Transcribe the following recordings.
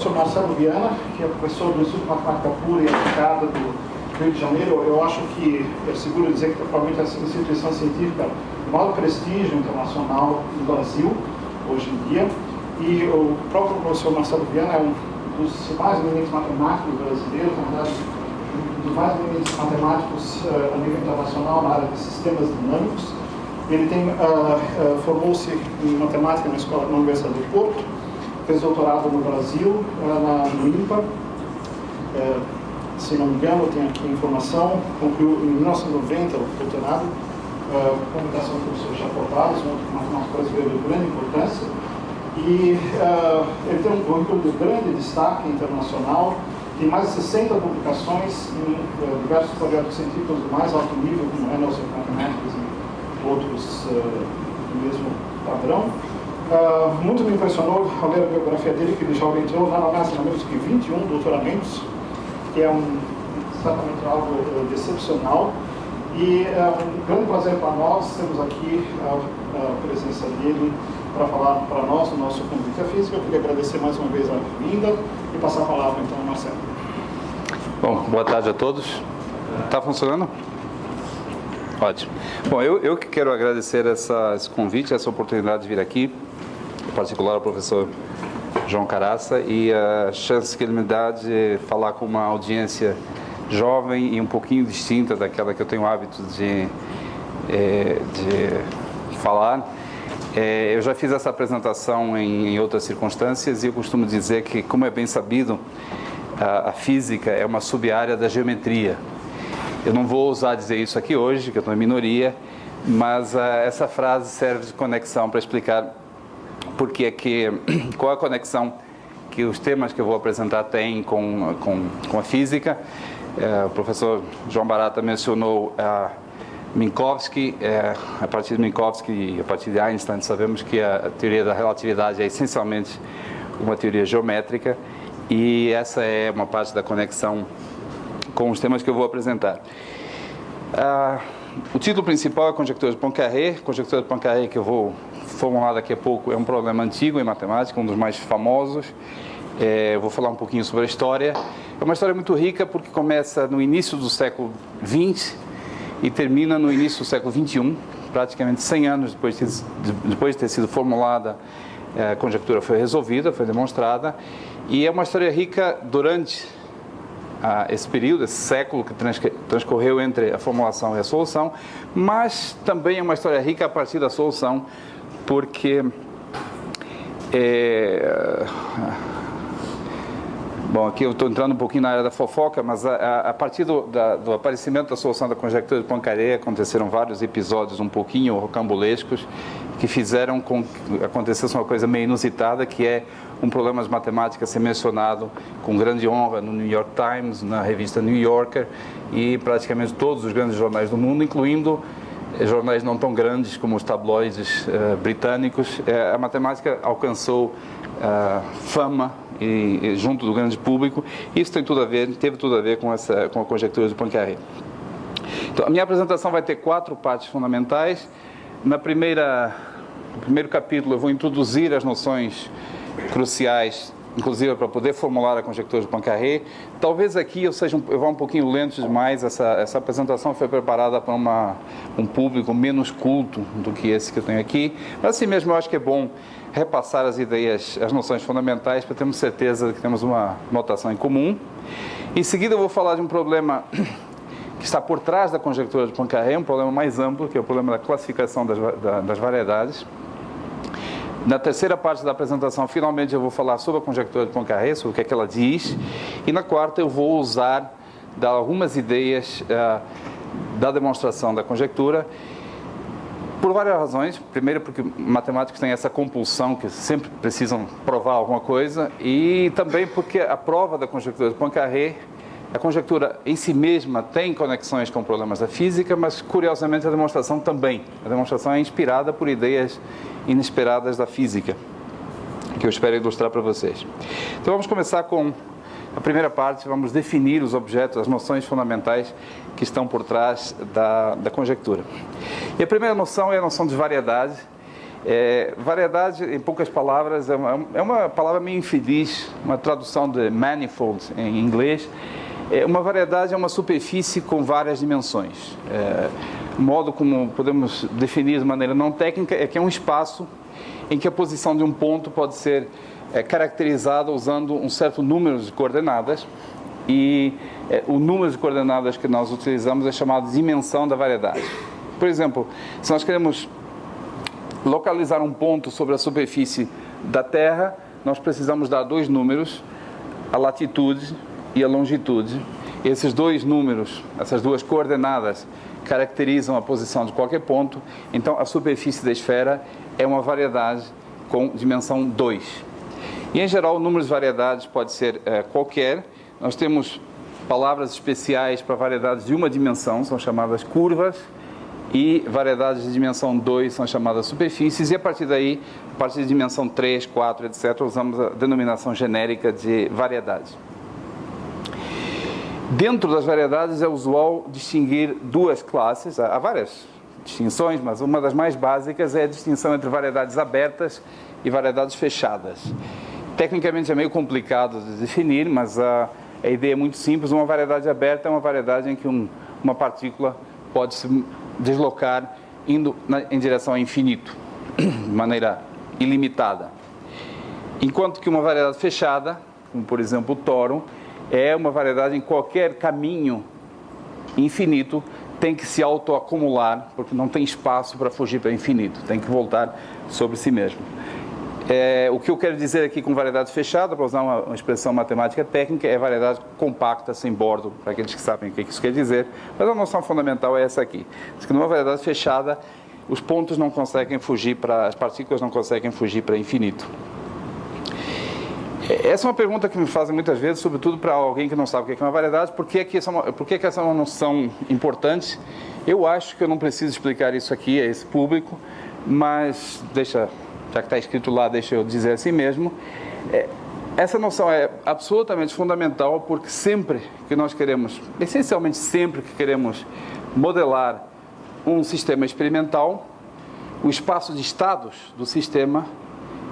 Sou Marcelo Viana, que é professor do Instituto de Matemática Pura e Aplicada do Rio de Janeiro. Eu acho que é seguro dizer que provavelmente é a instituição científica de maior prestígio internacional do Brasil, hoje em dia. E o próprio professor Marcelo Viana é um dos mais eminentes matemáticos brasileiros, na verdade, um dos mais eminentes matemáticos a nível internacional na área de sistemas dinâmicos. Ele formou-se em matemática na Universidade do Porto, fez doutorado no Brasil, no INPA, se não me engano, tem aqui a informação, concluiu em 1990 o doutorado, comunicação com o professor Chapovalos, um matemático brasileiro de grande importância, e ele tem um currículo de grande destaque internacional, tem mais de 60 publicações em diversos projetos científicos do mais alto nível, como Annals of Mathematics e outros do mesmo padrão. Muito me impressionou ao ler a biografia dele, que ele já orientou nada mais nada menos que 21 doutoramentos, que é certamente algo excepcional. E é um grande prazer para nós termos aqui a presença dele para falar para nós do nosso convite à física. Eu queria agradecer mais uma vez a vinda e passar a palavra então ao Marcelo. Bom, boa tarde a todos. Está funcionando? Ótimo. Bom, eu que quero agradecer esse convite, essa oportunidade de vir aqui, em particular ao professor João Caraça, e a chance que ele me dá de falar com uma audiência jovem e um pouquinho distinta daquela que eu tenho o hábito de falar. Eu já fiz essa apresentação em outras circunstâncias e eu costumo dizer que, como é bem sabido, a física é uma sub-área da geometria. Eu não vou ousar dizer isso aqui hoje, que eu estou em minoria, mas essa frase serve de conexão para explicar qual é a conexão que os temas que eu vou apresentar têm com a física. O professor João Barata mencionou Minkowski. A partir de Minkowski e a partir de Einstein, sabemos que a teoria da relatividade é essencialmente uma teoria geométrica, e essa é uma parte da conexão com os temas que eu vou apresentar. O título principal é Conjectura de Poincaré. Conjectura de Poincaré, que eu vou formular daqui a pouco, é um problema antigo em matemática, um dos mais famosos. Eu vou falar um pouquinho sobre a história. É uma história muito rica porque começa no início do século XX e termina no início do século XXI, praticamente 100 anos depois de ter sido formulada. A conjectura foi resolvida, foi demonstrada, e é uma história rica durante esse período, esse século que transcorreu entre a formulação e a solução, mas também é uma história rica a partir da solução, porque bom, aqui eu estou entrando um pouquinho na área da fofoca, mas a partir do aparecimento da solução da conjectura de Poincaré aconteceram vários episódios um pouquinho rocambolescos que fizeram com que acontecesse uma coisa meio inusitada, que é um problema de matemática ser mencionado com grande honra no New York Times, na revista New Yorker, e praticamente todos os grandes jornais do mundo, incluindo jornais não tão grandes como os tabloides britânicos. A matemática alcançou fama junto do grande público. Isso teve tudo a ver com a conjectura de Poincaré. Então, a minha apresentação vai ter 4 partes fundamentais. No primeiro capítulo eu vou introduzir as noções cruciais, inclusive para poder formular a conjectura de Poincaré. Talvez aqui eu vá um pouquinho lento demais. Essa apresentação foi preparada para um público menos culto do que esse que eu tenho aqui, mas assim mesmo eu acho que é bom repassar as ideias, as noções fundamentais, para termos certeza de que temos uma notação em comum. Em seguida eu vou falar de um problema que está por trás da conjectura de Poincaré, um problema mais amplo, que é o problema da classificação das variedades. Na terceira parte da apresentação, finalmente, eu vou falar sobre a conjectura de Poincaré, sobre o que é que ela diz. E na quarta, eu vou dar algumas ideias da demonstração da conjectura, por várias razões. Primeiro, porque matemáticos têm essa compulsão que sempre precisam provar alguma coisa, e também porque a prova da conjectura de Poincaré, a conjectura em si mesma tem conexões com problemas da física, mas curiosamente a demonstração também. A demonstração é inspirada por ideias inesperadas da física, que eu espero ilustrar para vocês. Então vamos começar com a primeira parte. Vamos definir os objetos, as noções fundamentais que estão por trás da conjectura. E a primeira noção é a noção de variedade. Variedade, em poucas palavras, é uma palavra meio infeliz, uma tradução de manifold em inglês. Uma variedade é uma superfície com várias dimensões. O modo como podemos definir de maneira não técnica é que é um espaço em que a posição de um ponto pode ser caracterizada usando um certo número de coordenadas, e o número de coordenadas que nós utilizamos é chamado dimensão da variedade. Por exemplo, se nós queremos localizar um ponto sobre a superfície da Terra, nós precisamos dar dois números, a latitude e a longitude. Esses dois números, essas duas coordenadas, caracterizam a posição de qualquer ponto. Então, a superfície da esfera é uma variedade com dimensão 2. E, em geral, o número de variedades pode ser qualquer. Nós temos palavras especiais para variedades de uma dimensão, são chamadas curvas, e variedades de dimensão 2 são chamadas superfícies, e a partir daí, a partir de dimensão 3, 4, etc., usamos a denominação genérica de variedade. Dentro das variedades é usual distinguir duas classes, há várias distinções, mas uma das mais básicas é a distinção entre variedades abertas e variedades fechadas. Tecnicamente é meio complicado de definir, mas a ideia é muito simples. Uma variedade aberta é uma variedade em que uma partícula pode se deslocar indo em direção ao infinito, de maneira ilimitada. Enquanto que uma variedade fechada, como por exemplo o tóron, é uma variedade em qualquer caminho infinito tem que se autoacumular, porque não tem espaço para fugir para o infinito, tem que voltar sobre si mesmo. O que eu quero dizer aqui com variedade fechada, para usar uma expressão matemática técnica, é variedade compacta, sem bordo, para aqueles que sabem o que isso quer dizer, mas a noção fundamental é essa aqui. Diz que numa variedade fechada, os pontos não conseguem fugir as partículas não conseguem fugir para o infinito. Essa é uma pergunta que me fazem muitas vezes, sobretudo para alguém que não sabe o que é uma variedade. Por que essa é uma noção importante? Eu acho que eu não preciso explicar isso aqui a esse público, mas já que está escrito lá, deixa eu dizer assim mesmo. Essa noção é absolutamente fundamental, porque sempre que nós queremos, essencialmente sempre que queremos modelar um sistema experimental, o espaço de estados do sistema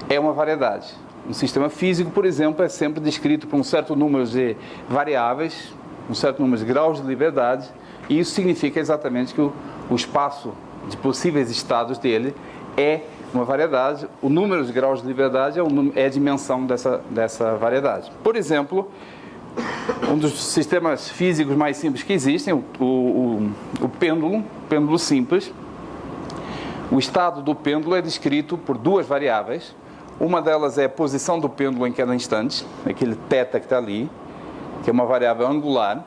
é uma variedade. Um sistema físico, por exemplo, é sempre descrito por um certo número de variáveis, um certo número de graus de liberdade, e isso significa exatamente que o espaço de possíveis estados dele é uma variedade. O número de graus de liberdade é a dimensão dessa variedade. Por exemplo, um dos sistemas físicos mais simples que existem, o pêndulo simples. O estado do pêndulo é descrito por duas variáveis. Uma delas é a posição do pêndulo em cada instante, aquele θ que está ali, que é uma variável angular,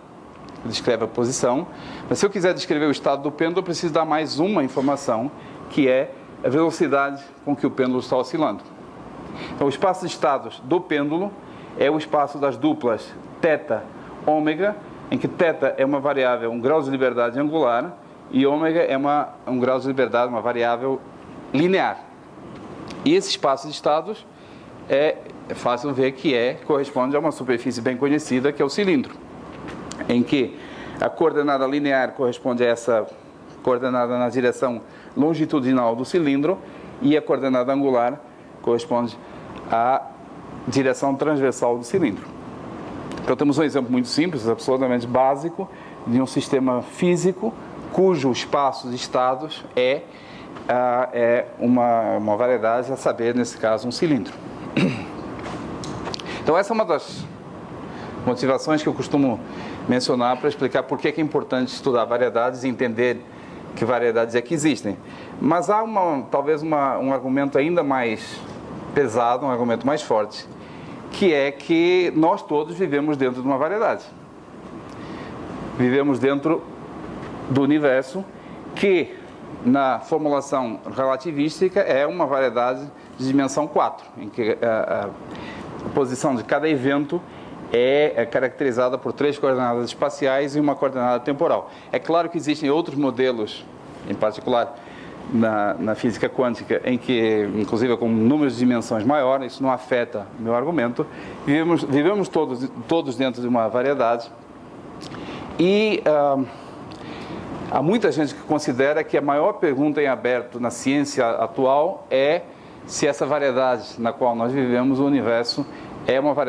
que descreve a posição. Mas se eu quiser descrever o estado do pêndulo, eu preciso dar mais uma informação, que é a velocidade com que o pêndulo está oscilando. Então, o espaço de estados do pêndulo é o espaço das duplas θ, ômega, em que θ é uma variável, um grau de liberdade angular, e ômega é um grau de liberdade, uma variável linear. E esse espaço de estados é fácil ver que corresponde a uma superfície bem conhecida, que é o cilindro, em que a coordenada linear corresponde a essa coordenada na direção longitudinal do cilindro, e a coordenada angular corresponde à direção transversal do cilindro. Então temos um exemplo muito simples, absolutamente básico, de um sistema físico cujo espaço de estados é uma variedade, a saber, nesse caso, um cilindro. Então essa é uma das motivações que eu costumo mencionar para explicar por que é importante estudar variedades e entender que variedades é que existem. Mas há talvez um argumento ainda mais pesado, um argumento mais forte, que é que nós todos vivemos dentro de uma variedade. Vivemos dentro do universo, que na formulação relativística é uma variedade de dimensão 4, em que a posição de cada evento é caracterizada por 3 coordenadas espaciais e uma coordenada temporal. É claro que existem outros modelos, em particular na física quântica, em que, inclusive com números de dimensões maiores, isso não afeta o meu argumento. Vivemos todos dentro de uma variedade, e Há muita gente que considera que a maior pergunta em aberto na ciência atual é se essa variedade na qual nós vivemos, o universo, é uma variedade